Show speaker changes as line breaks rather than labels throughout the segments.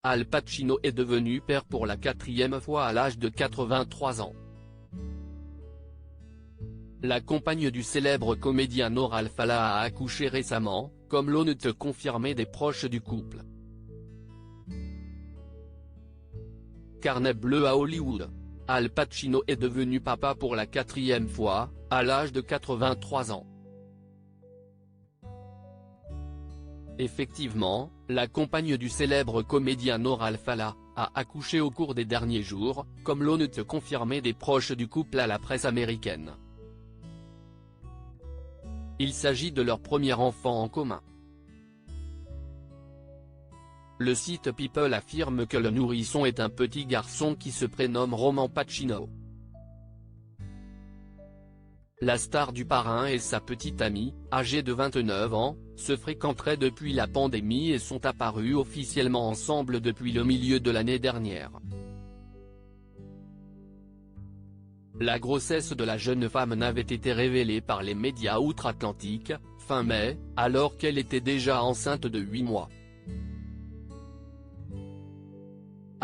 Al Pacino est devenu père pour la 4e fois à l'âge de 83 ans. La compagne du célèbre comédien Noor Al-Fallah a accouché récemment, comme l'ont confirmé des proches du couple. Carnet bleu à Hollywood. Al Pacino est devenu papa pour la 4e fois, à l'âge de 83 ans. Effectivement, la compagne du célèbre comédien Noor Al-Fallah a accouché au cours des derniers jours, comme l'ont confirmé des proches du couple à la presse américaine. Il s'agit de leur premier enfant en commun. Le site People affirme que le nourrisson est un petit garçon qui se prénomme Roman Pacino. La star du parrain et sa petite amie, âgée de 29 ans, se fréquenteraient depuis la pandémie et sont apparus officiellement ensemble depuis le milieu de l'année dernière. La grossesse de la jeune femme n'avait été révélée par les médias outre-Atlantique, fin mai, alors qu'elle était déjà enceinte de 8 mois.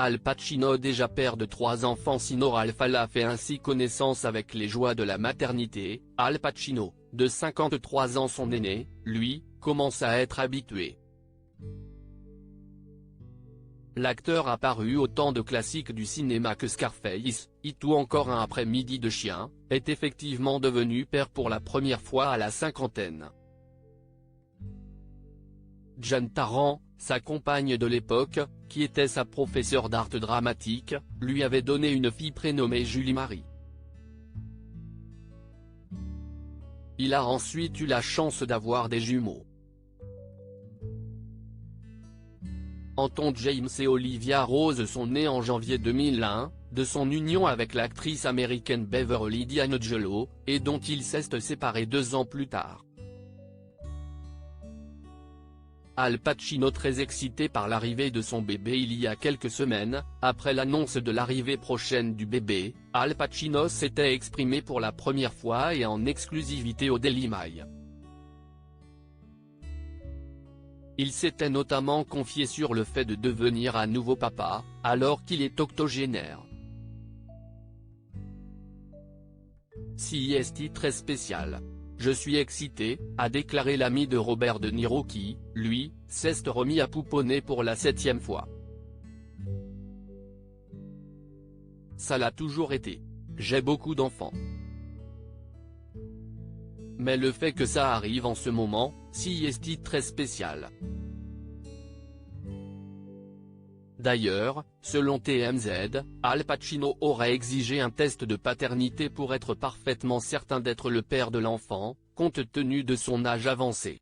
Al Pacino, déjà père de 3 enfants. Si Noor Al-Fallah fait ainsi connaissance avec les joies de la maternité, Al Pacino, de 53 ans, son aîné, lui, commence à être habitué. L'acteur apparu autant de classiques du cinéma que Scarface, It ou encore Un après-midi de chien, est effectivement devenu père pour la première fois à la cinquantaine. Jeanne Tarrant, sa compagne de l'époque, qui était sa professeure d'art dramatique, lui avait donné une fille prénommée Julie-Marie. Il a ensuite eu la chance d'avoir des jumeaux. Anton James et Olivia Rose sont nés en janvier 2001, de son union avec l'actrice américaine Beverly D'Angelo, et dont ils s'est séparés 2 ans plus tard. Al Pacino, très excité par l'arrivée de son bébé il y a quelques semaines, après l'annonce de l'arrivée prochaine du bébé, Al Pacino s'était exprimé pour la première fois et en exclusivité au Daily Mail. Il s'était notamment confié sur le fait de devenir un nouveau papa, alors qu'il est octogénaire. C'est très spécial. Je suis excité, a déclaré l'ami de Robert De Niro qui, lui, s'est remis à pouponner pour la 7e fois. Ça l'a toujours été. J'ai beaucoup d'enfants. Mais le fait que ça arrive en ce moment, c'est très spécial. D'ailleurs, selon TMZ, Al Pacino aurait exigé un test de paternité pour être parfaitement certain d'être le père de l'enfant, compte tenu de son âge avancé.